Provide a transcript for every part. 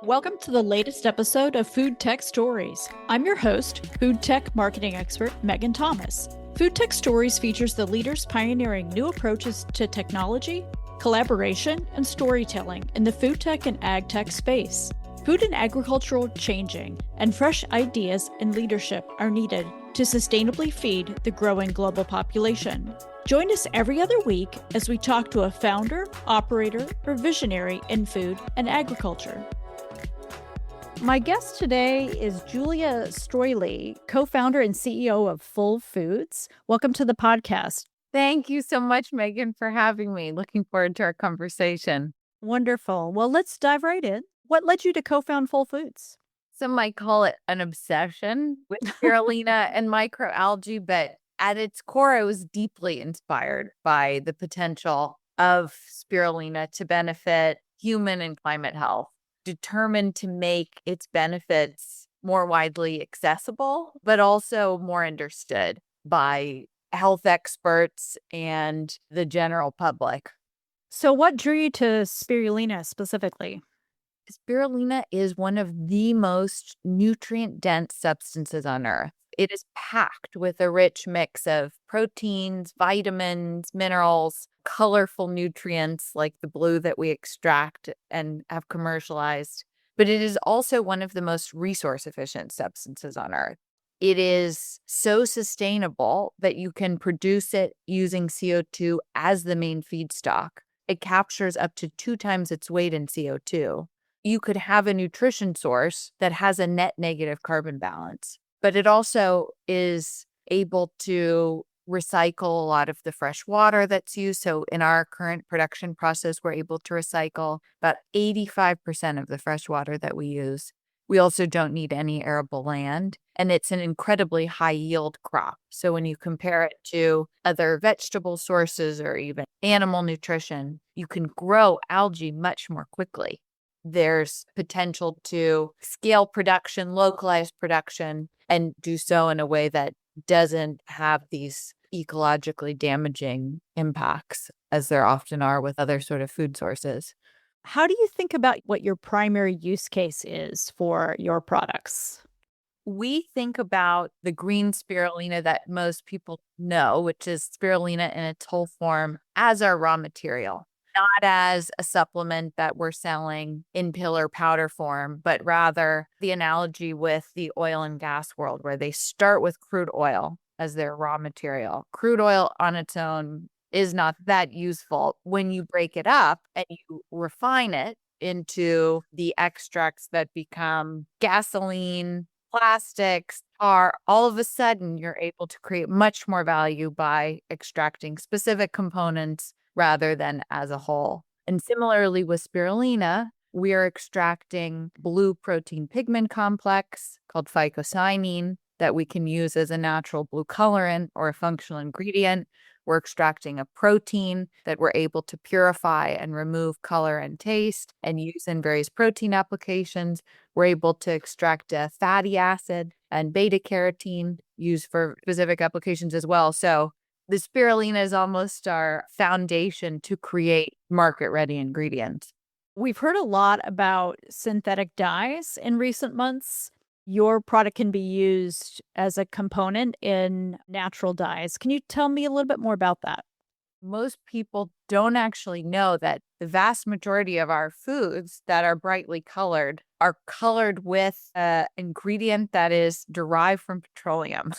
Welcome to the latest episode of FoodTech Stories. I'm your host, FoodTech marketing expert Megan Thomas. FoodTech Stories features the leaders pioneering new approaches to technology, collaboration, and storytelling in the food tech and ag tech space. Food and agricultural changing, and fresh ideas and leadership are needed to sustainably feed the growing global population. Join us every other week as we talk to a founder, operator, or visionary in food and agriculture. My guest today is Julia Stroily, co-founder and CEO of Full Foods. Welcome to the podcast. Thank you so much, Megan, for having me. Looking forward to our conversation. Wonderful. Well, let's dive right in. What led you to co-found Full Foods? Some might call it an obsession with spirulina and microalgae, but at its core, I was deeply inspired by the potential of spirulina to benefit human and climate health, determined to make its benefits more widely accessible, but also more understood by health experts and the general public. So what drew you to spirulina specifically? Spirulina is one of the most nutrient-dense substances on Earth. It is packed with a rich mix of proteins, vitamins, minerals, colorful nutrients like the blue that we extract and have commercialized. But it is also one of the most resource-efficient substances on Earth. It is so sustainable that you can produce it using CO2 as the main feedstock. It captures up to 2 times its weight in CO2. You could have a nutrition source that has a net negative carbon balance, but it also is able to recycle a lot of the fresh water that's used. So in our current production process, we're able to recycle about 85% of the fresh water that we use. We also don't need any arable land, and it's an incredibly high yield crop. So when you compare it to other vegetable sources or even animal nutrition, you can grow algae much more quickly. There's potential to scale production, localize production, and do so in a way that doesn't have these ecologically damaging impacts as there often are with other sort of food sources. How do you think about what your primary use case is for your products? We think about the green spirulina that most people know, which is spirulina in its whole form, as our raw material. Not as a supplement that we're selling in pill or powder form, but rather the analogy with the oil and gas world, where they start with crude oil as their raw material. Crude oil on its own is not that useful. When you break it up and you refine it into the extracts that become gasoline, plastics, tar, all of a sudden you're able to create much more value by extracting specific components rather than as a whole. And similarly with spirulina, we are extracting blue protein pigment complex called phycocyanine that we can use as a natural blue colorant or a functional ingredient. We're extracting a protein that we're able to purify and remove color and taste and use in various protein applications. We're able to extract a fatty acid and beta carotene used for specific applications as well. So the spirulina is almost our foundation to create market-ready ingredients. We've heard a lot about synthetic dyes in recent months. Your product can be used as a component in natural dyes. Can you tell me a little bit more about that? Most people don't actually know that the vast majority of our foods that are brightly colored are colored with an ingredient that is derived from petroleum,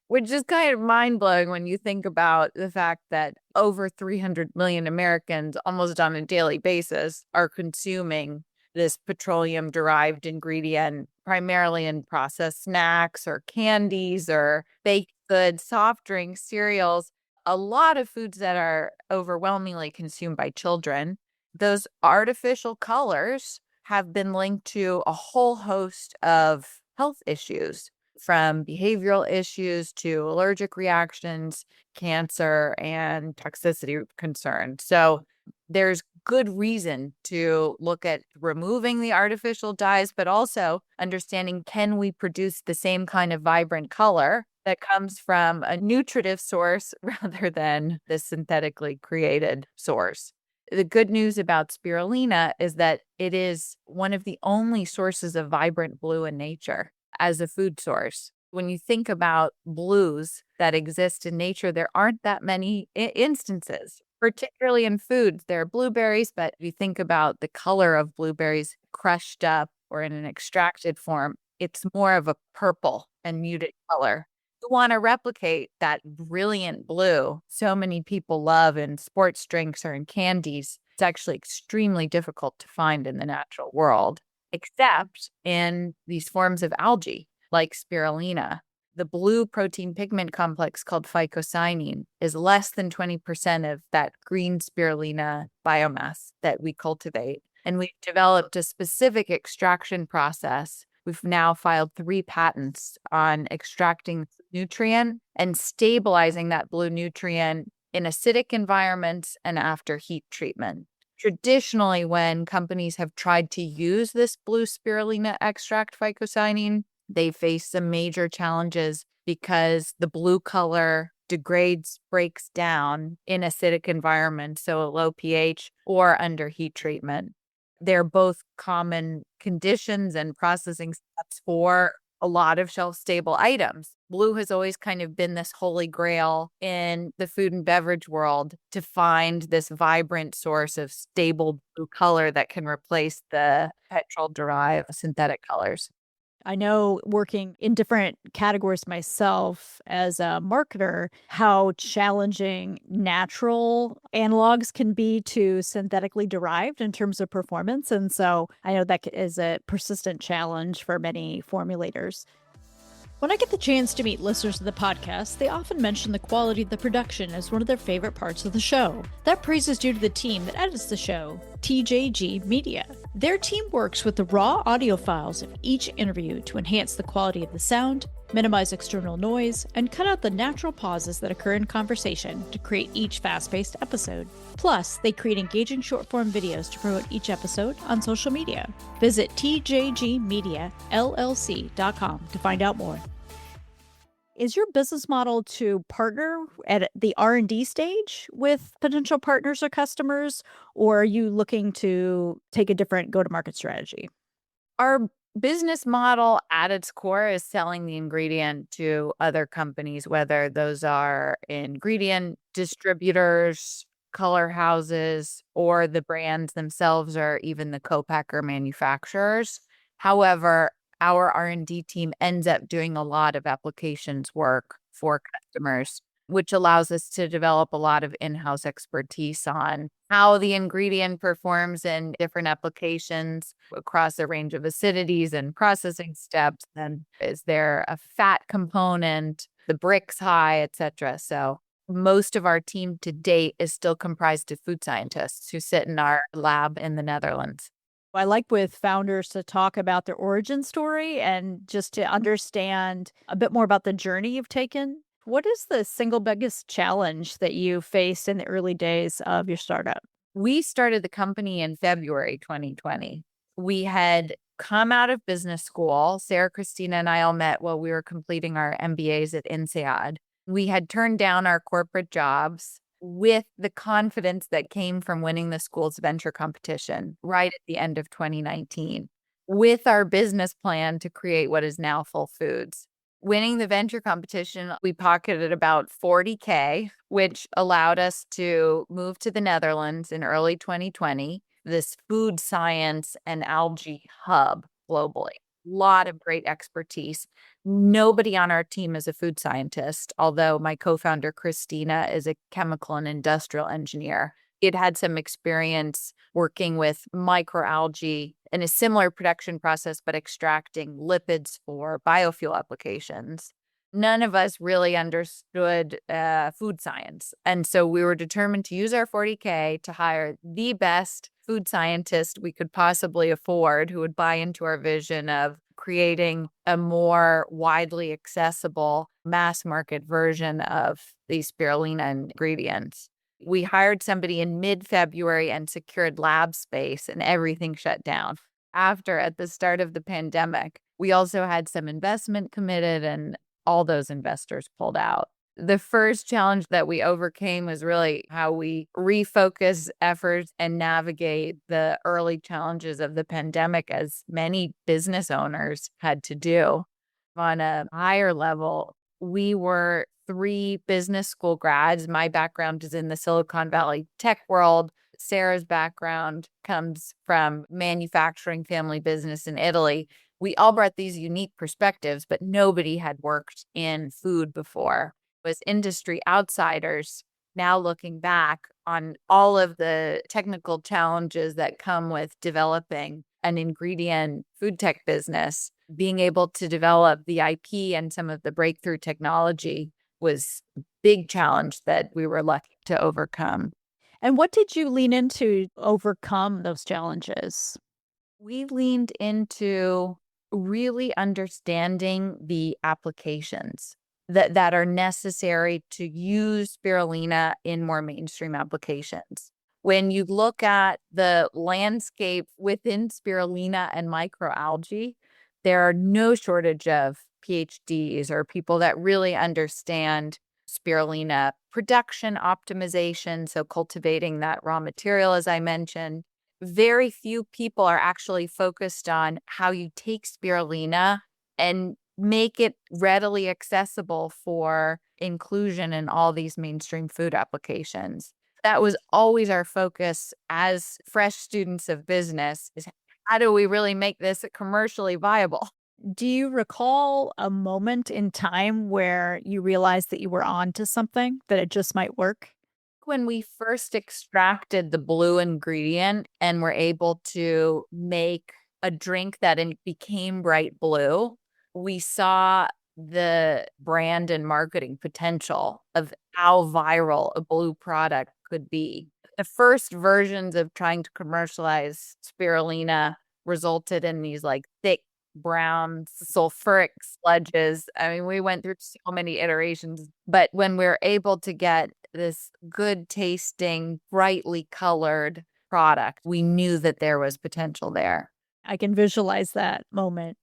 which is kind of mind-blowing when you think about the fact that over 300 million Americans, almost on a daily basis, are consuming this petroleum-derived ingredient, primarily in processed snacks or candies or baked goods, soft drinks, cereals. A lot of foods that are overwhelmingly consumed by children. Those artificial colors have been linked to a whole host of health issues, from behavioral issues to allergic reactions, cancer, and toxicity concerns. So there's good reason to look at removing the artificial dyes, but also understanding, can we produce the same kind of vibrant color that comes from a nutritive source rather than the synthetically created source? The good news about spirulina is that it is one of the only sources of vibrant blue in nature as a food source. When you think about blues that exist in nature, there aren't that many instances, particularly in foods. There are blueberries, but if you think about the color of blueberries crushed up or in an extracted form, it's more of a purple and muted color. You want to replicate that brilliant blue so many people love in sports drinks or in candies. It's actually extremely difficult to find in the natural world, except in these forms of algae like spirulina. The blue protein pigment complex called phycocyanin is less than 20% of that green spirulina biomass that we cultivate. And we've developed a specific extraction process. We've now filed 3 patents on extracting nutrient and stabilizing that blue nutrient in acidic environments and after heat treatment. Traditionally, when companies have tried to use this blue spirulina extract phycocyanin, they face some major challenges because the blue color degrades, breaks down in acidic environments, so a low pH or under heat treatment. They're both common conditions and processing steps for a lot of shelf-stable items. Blue has always kind of been this holy grail in the food and beverage world to find this vibrant source of stable blue color that can replace the petrol-derived synthetic colors. I know working in different categories myself as a marketer, how challenging natural analogs can be to synthetically derived in terms of performance. And so I know that is a persistent challenge for many formulators. When I get the chance to meet listeners of the podcast, they often mention the quality of the production as one of their favorite parts of the show. That praise is due to the team that edits the show, TJG Media. Their team works with the raw audio files of each interview to enhance the quality of the sound, minimize external noise, and cut out the natural pauses that occur in conversation to create each fast-paced episode. Plus, they create engaging short-form videos to promote each episode on social media. Visit tjgmediallc.com to find out more. Is your business model to partner at the R&D stage with potential partners or customers, or are you looking to take a different go-to-market strategy? Our business model at its core is selling the ingredient to other companies, whether those are ingredient distributors, color houses, or the brands themselves, or even the co-packer manufacturers. However, our R&D team ends up doing a lot of applications work for customers, which allows us to develop a lot of in-house expertise on how the ingredient performs in different applications across a range of acidities and processing steps. And is there a fat component, the Brix high, etc. So most of our team to date is still comprised of food scientists who sit in our lab in the Netherlands. I like with founders to talk about their origin story and just to understand a bit more about the journey you've taken. What is the single biggest challenge that you faced in the early days of your startup? We started the company in February 2020. We had come out of business school. Sarah, Christina, and I all met while we were completing our MBAs at INSEAD. We had turned down our corporate jobs with the confidence that came from winning the school's venture competition right at the end of 2019, with our business plan to create what is now Full Foods. Winning the venture competition, we pocketed about $40K, which allowed us to move to the Netherlands in early 2020, this food science and algae hub globally. Lot of great expertise. Nobody on our team is a food scientist, although my co-founder, Christina, is a chemical and industrial engineer. It had some experience working with microalgae in a similar production process, but extracting lipids for biofuel applications. None of us really understood food science. And so we were determined to use our $40K to hire the best food scientist we could possibly afford who would buy into our vision of creating a more widely accessible mass market version of these spirulina ingredients. We hired somebody in mid-February and secured lab space, and everything shut down. At the start of the pandemic, we also had some investment committed, and all those investors pulled out. The first challenge that we overcame was really how we refocus efforts and navigate the early challenges of the pandemic, as many business owners had to do. On a higher level, we were three business school grads. My background is in the Silicon Valley tech world. Sarah's background comes from manufacturing family business in Italy. We all brought these unique perspectives, but nobody had worked in food before. Was industry outsiders. Now looking back on all of the technical challenges that come with developing an ingredient food tech business, being able to develop the IP and some of the breakthrough technology was a big challenge that we were lucky to overcome. And what did you lean into to overcome those challenges? We leaned into really understanding the applications that are necessary to use spirulina in more mainstream applications. When you look at the landscape within spirulina and microalgae, there are no shortage of PhDs or people that really understand spirulina production optimization, so cultivating that raw material, as I mentioned. Very few people are actually focused on how you take spirulina and make it readily accessible for inclusion in all these mainstream food applications. That was always our focus as fresh students of business, is how do we really make this commercially viable? Do you recall a moment in time where you realized that you were on to something, that it just might work? When we first extracted the blue ingredient and were able to make a drink that became bright blue, we saw the brand and marketing potential of how viral a blue product could be. The first versions of trying to commercialize spirulina resulted in these like thick brown sulfuric sludges. I mean, we went through so many iterations, but when we were able to get this good tasting, brightly colored product, we knew that there was potential there. I can visualize that moment.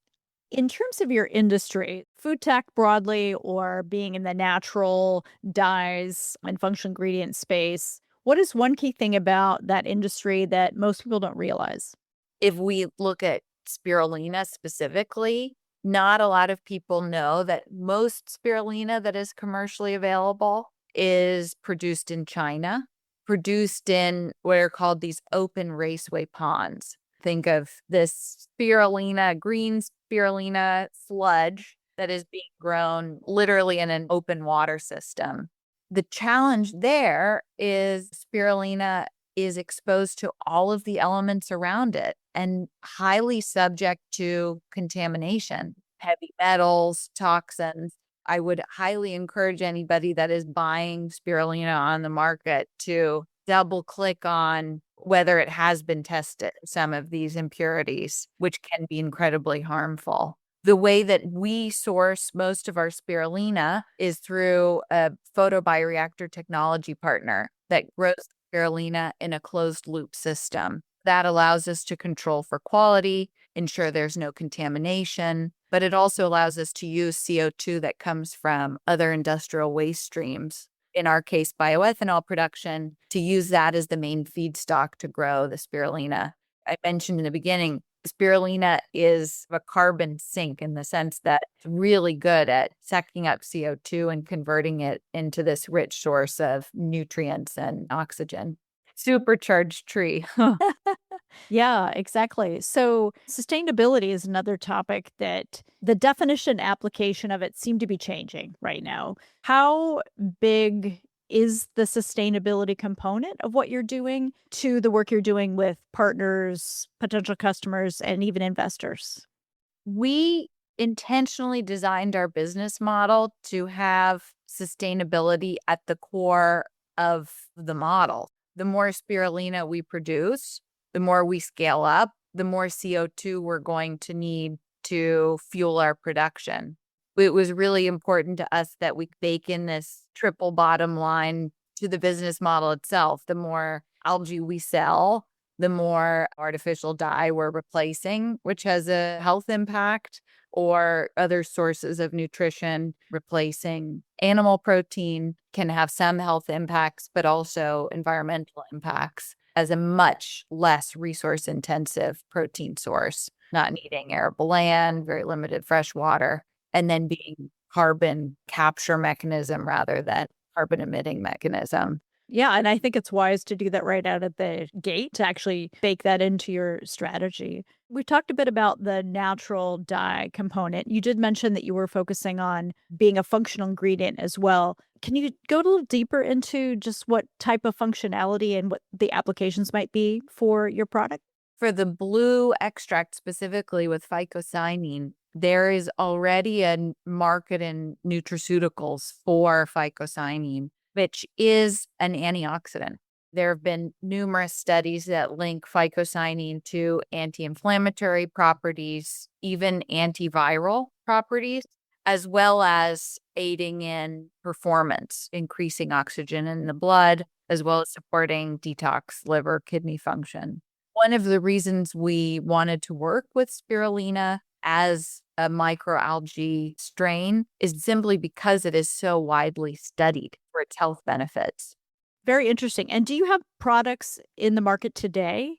In terms of your industry, food tech broadly, or being in the natural dyes and functional ingredient space, what is one key thing about that industry that most people don't realize? If we look at spirulina specifically, not a lot of people know that most spirulina that is commercially available is produced in China, produced in what are called these open raceway ponds. Think of this spirulina, green spirulina sludge that is being grown literally in an open water system. The challenge there is spirulina is exposed to all of the elements around it and highly subject to contamination, heavy metals, toxins. I would highly encourage anybody that is buying spirulina on the market to double click on whether it has been tested, some of these impurities, which can be incredibly harmful. The way that we source most of our spirulina is through a photobioreactor technology partner that grows spirulina in a closed loop system. That allows us to control for quality, ensure there's no contamination, but it also allows us to use CO2 that comes from other industrial waste streams, in our case, bioethanol production, to use that as the main feedstock to grow the spirulina. I mentioned in the beginning, spirulina is a carbon sink in the sense that it's really good at sucking up CO2 and converting it into this rich source of nutrients and oxygen. Supercharged tree. Yeah, exactly. So, sustainability is another topic that the definition application of it seem to be changing right now. How big is the sustainability component of what you're doing to the work you're doing with partners, potential customers, and even investors? We intentionally designed our business model to have sustainability at the core of the model. The more spirulina we produce, the more we scale up, the more CO2 we're going to need to fuel our production. It was really important to us that we bake in this triple bottom line to the business model itself. The more algae we sell, the more artificial dye we're replacing, which has a health impact, or other sources of nutrition. Replacing animal protein can have some health impacts, but also environmental impacts as a much less resource intensive protein source, not needing arable land, very limited fresh water, and then being carbon capture mechanism rather than carbon emitting mechanism. Yeah, and I think it's wise to do that right out of the gate to actually bake that into your strategy. We talked a bit about the natural dye component. You did mention that you were focusing on being a functional ingredient as well. Can you go a little deeper into just what type of functionality and what the applications might be for your product? For the blue extract specifically with phycocyanine, there is already a market in nutraceuticals for phycocyanine, which is an antioxidant. There have been numerous studies that link phycocyanine to anti-inflammatory properties, even antiviral properties, as well as aiding in performance, increasing oxygen in the blood, as well as supporting detox liver kidney function. One of the reasons we wanted to work with spirulina as a microalgae strain is simply because it is so widely studied for its health benefits. Very interesting. And do you have products in the market today?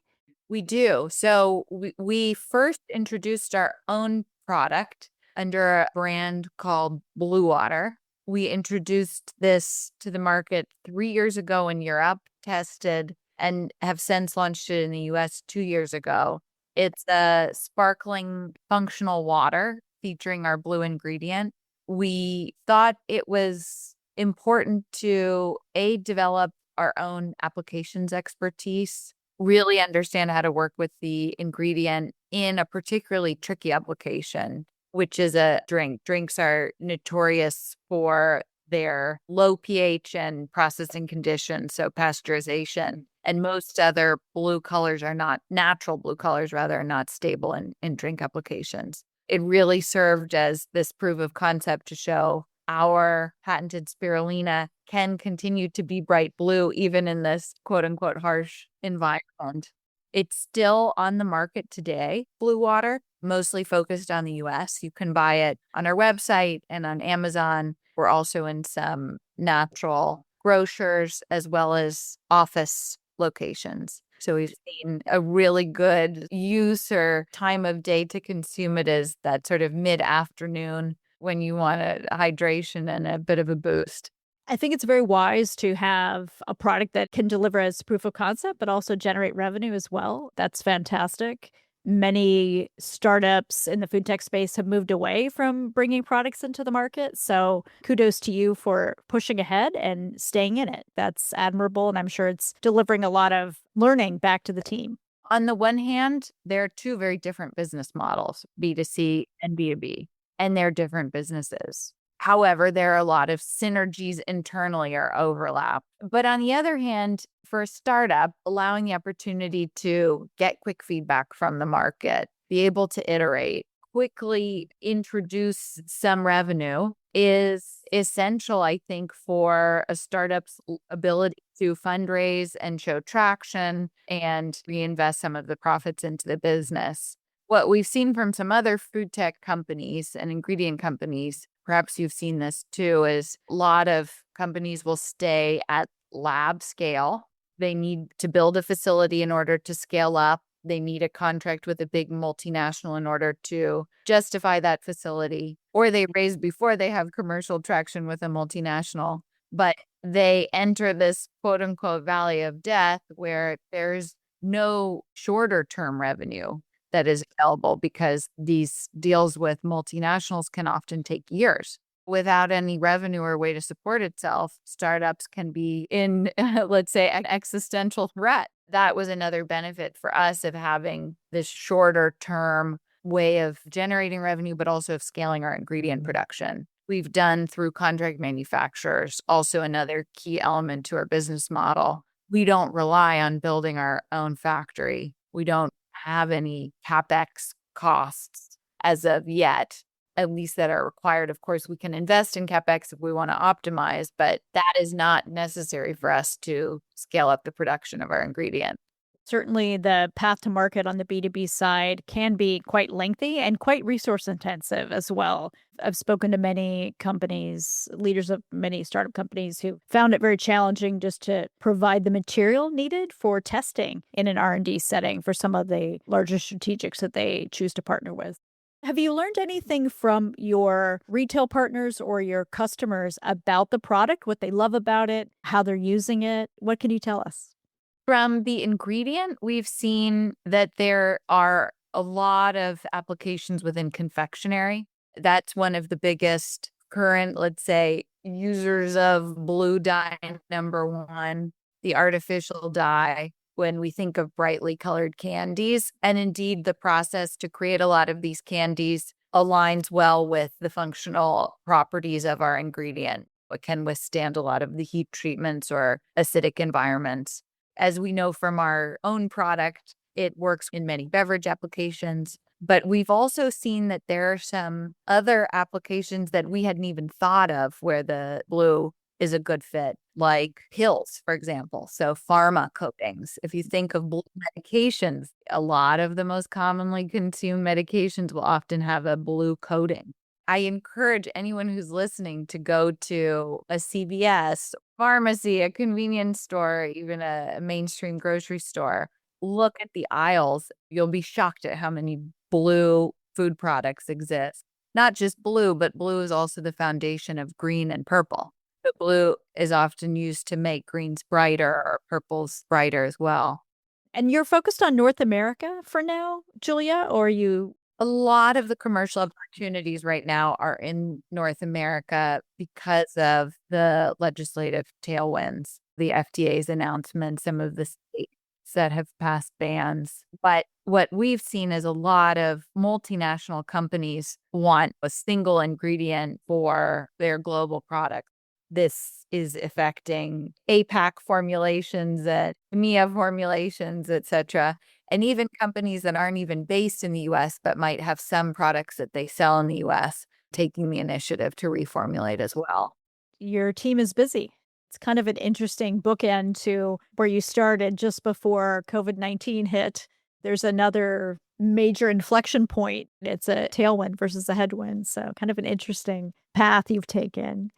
We do. So we first introduced our own product under a brand called Blue Water. We introduced this to the market 3 years ago in Europe, tested, and have since launched it in the US 2 years ago. It's a sparkling functional water featuring our blue ingredient. We thought it was important to develop our own applications expertise, really understand how to work with the ingredient in a particularly tricky application, which is a drink. Drinks are notorious for their low pH and processing conditions, so pasteurization. And most other blue colors are not natural blue colors, rather are not stable in drink applications. It really served as this proof of concept to show our patented spirulina can continue to be bright blue, even in this quote unquote harsh environment. It's still on the market today, Blue Water, mostly focused on the US. You can buy it on our website and on Amazon. We're also in some natural grocers as well as office locations. So we've seen a really good use or time of day to consume it as that sort of mid-afternoon when you want a hydration and a bit of a boost. I think it's very wise to have a product that can deliver as proof of concept, but also generate revenue as well. That's fantastic. Many startups in the food tech space have moved away from bringing products into the market. So kudos to you for pushing ahead and staying in it. That's admirable. And I'm sure it's delivering a lot of learning back to the team. On the one hand, there are two very different business models, B2C and B2B, and they're different businesses. However, there are a lot of synergies internally or overlap. But on the other hand, for a startup, allowing the opportunity to get quick feedback from the market, be able to iterate, quickly introduce some revenue is essential, I think, for a startup's ability to fundraise and show traction and reinvest some of the profits into the business. What we've seen from some other food tech companies and ingredient companies, perhaps you've seen this too, is a lot of companies will stay at lab scale. They need to build a facility in order to scale up. They need a contract with a big multinational in order to justify that facility, or they raise before they have commercial traction with a multinational. But they enter this quote unquote valley of death where there's no shorter term revenue that is available because these deals with multinationals can often take years. Without any revenue or way to support itself, startups can be in, let's say, an existential threat. That was another benefit for us of having this shorter term way of generating revenue, but also of scaling our ingredient production. We've done through contract manufacturers, also another key element to our business model. We don't rely on building our own factory. We don't have any CapEx costs as of yet, at least that are required. Of course, we can invest in CapEx if we want to optimize, but that is not necessary for us to scale up the production of our ingredient. Certainly, the path to market on the B2B side can be quite lengthy and quite resource intensive as well. I've spoken to many companies, leaders of many startup companies who found it very challenging just to provide the material needed for testing in an R&D setting for some of the larger strategics that they choose to partner with. Have you learned anything from your retail partners or your customers about the product, what they love about it, how they're using it? What can you tell us? From the ingredient, we've seen that there are a lot of applications within confectionery. That's one of the biggest current, let's say, users of blue dye, number one, the artificial dye, when we think of brightly colored candies. And indeed, the process to create a lot of these candies aligns well with the functional properties of our ingredient. It can withstand a lot of the heat treatments or acidic environments. As we know from our own product, it works in many beverage applications, but we've also seen that there are some other applications that we hadn't even thought of where the blue is a good fit, like pills, for example. So pharma coatings. If you think of blue medications, a lot of the most commonly consumed medications will often have a blue coating. I encourage anyone who's listening to go to a CVS, pharmacy, a convenience store, even a mainstream grocery store. Look at the aisles. You'll be shocked at how many blue food products exist. Not just blue, but blue is also the foundation of green and purple. But blue is often used to make greens brighter or purples brighter as well. And you're focused on North America for now, Julia, or are you? A lot of the commercial opportunities right now are in North America because of the legislative tailwinds, the FDA's announcements, some of the states that have passed bans. But what we've seen is a lot of multinational companies want a single ingredient for their global product. This is affecting APAC formulations, EMEA formulations, etc. And even companies that aren't even based in the US, but might have some products that they sell in the US, taking the initiative to reformulate as well. Your team is busy. It's kind of an interesting bookend to where you started just before COVID-19 hit. There's another major inflection point. It's a tailwind versus a headwind. So, kind of an interesting path you've taken.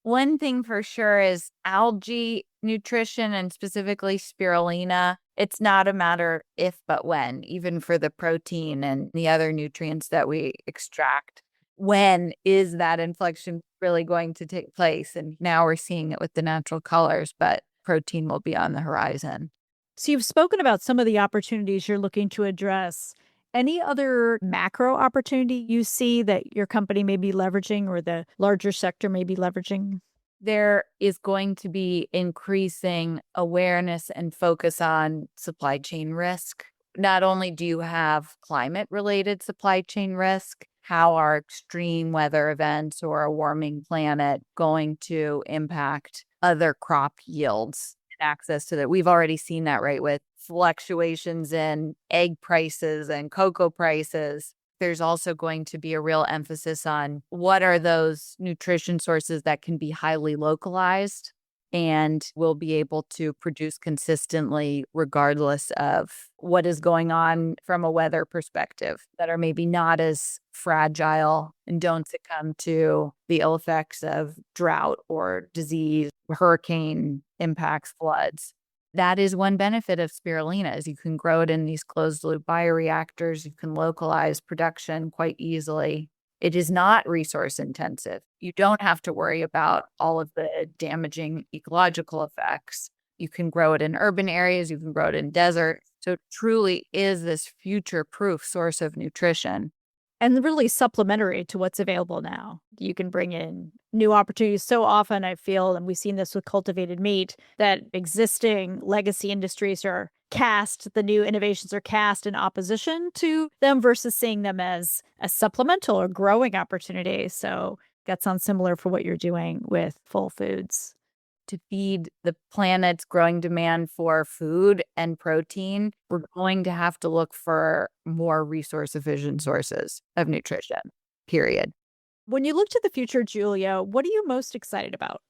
One thing for sure is algae nutrition and specifically spirulina. It's not a matter if, but when, even for the protein and the other nutrients that we extract. When is that inflection really going to take place? And now we're seeing it with the natural colors, but protein will be on the horizon. So, you've spoken about some of the opportunities you're looking to address. Any other macro opportunity you see that your company may be leveraging or the larger sector may be leveraging? There is going to be increasing awareness and focus on supply chain risk. Not only do you have climate-related supply chain risk, how are extreme weather events or a warming planet going to impact other crop yields and access to that? We've already seen that, right, with fluctuations in egg prices and cocoa prices. There's also going to be a real emphasis on what are those nutrition sources that can be highly localized and will be able to produce consistently regardless of what is going on from a weather perspective, that are maybe not as fragile and don't succumb to the ill effects of drought or disease, hurricane impacts, floods. That is one benefit of spirulina is you can grow it in these closed loop bioreactors. You can localize production quite easily. It is not resource intensive. You don't have to worry about all of the damaging ecological effects. You can grow it in urban areas. You can grow it in desert. So it truly is this future-proof source of nutrition. And really supplementary to what's available now. You can bring in new opportunities. So often I feel, and we've seen this with cultivated meat, that existing legacy industries are cast, the new innovations are cast in opposition to them versus seeing them as a supplemental or growing opportunity. So that sounds similar for what you're doing with Full Foods. To feed the planet's growing demand for food and protein, we're going to have to look for more resource efficient sources of nutrition, period. When you look to the future, Julia, what are you most excited about?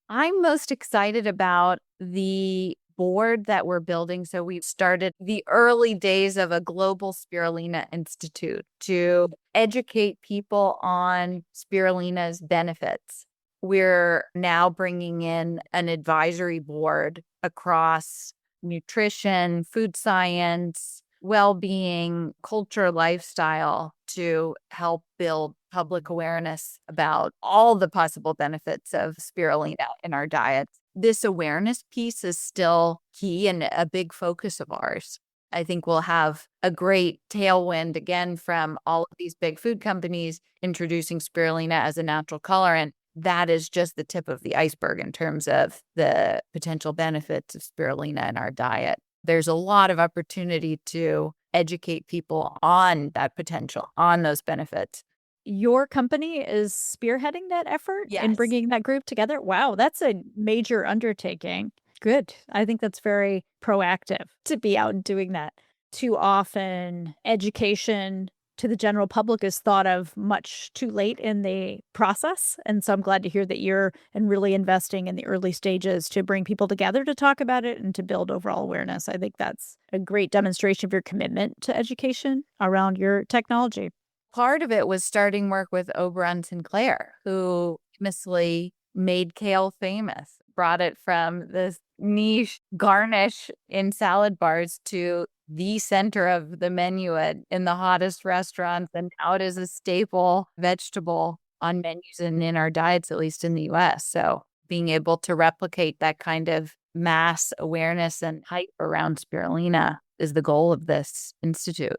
I'm most excited about the board that we're building. So we started the early days of a global spirulina institute to educate people on spirulina's benefits. We're now bringing in an advisory board across nutrition, food science, well-being, culture, lifestyle to help build public awareness about all the possible benefits of spirulina in our diets. This awareness piece is still key and a big focus of ours. I think we'll have a great tailwind again from all of these big food companies introducing spirulina as a natural colorant. That is just the tip of the iceberg in terms of the potential benefits of spirulina in our diet. There's a lot of opportunity to educate people on that potential, on those benefits. Your company is spearheading that effort in Yes. bringing that group together? Wow, that's a major undertaking. Good. I think that's very proactive to be out and doing that. Too often, education to the general public is thought of much too late in the process. And so I'm glad to hear that you're really investing in the early stages to bring people together to talk about it and to build overall awareness. I think that's a great demonstration of your commitment to education around your technology. Part of it was starting work with Oberon Sinclair, who famously made kale famous, brought it from this niche garnish in salad bars to the center of the menu in the hottest restaurants. And now it is a staple vegetable on menus and in our diets, at least in the US. So being able to replicate that kind of mass awareness and hype around spirulina is the goal of this institute.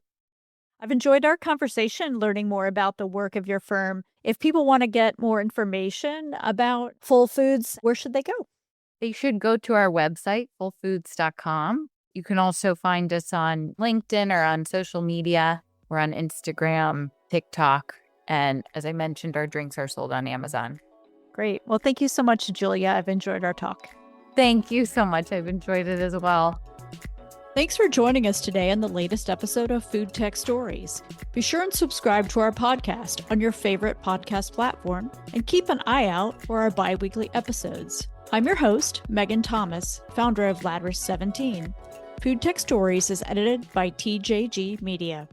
I've enjoyed our conversation, learning more about the work of your firm. If people want to get more information about Full Foods, where should they go? They should go to our website, fullfoods.com. You can also find us on LinkedIn or on social media. We're on Instagram, TikTok, and as I mentioned, our drinks are sold on Amazon. Great. Well, thank you so much, Julia. I've enjoyed our talk. Thank you so much. I've enjoyed it as well. Thanks for joining us today on the latest episode of FoodTech Stories. Be sure and subscribe to our podcast on your favorite podcast platform and keep an eye out for our bi-weekly episodes. I'm your host, Megan Thomas, founder of Ladris 17. FoodTech Stories is edited by TJG Media.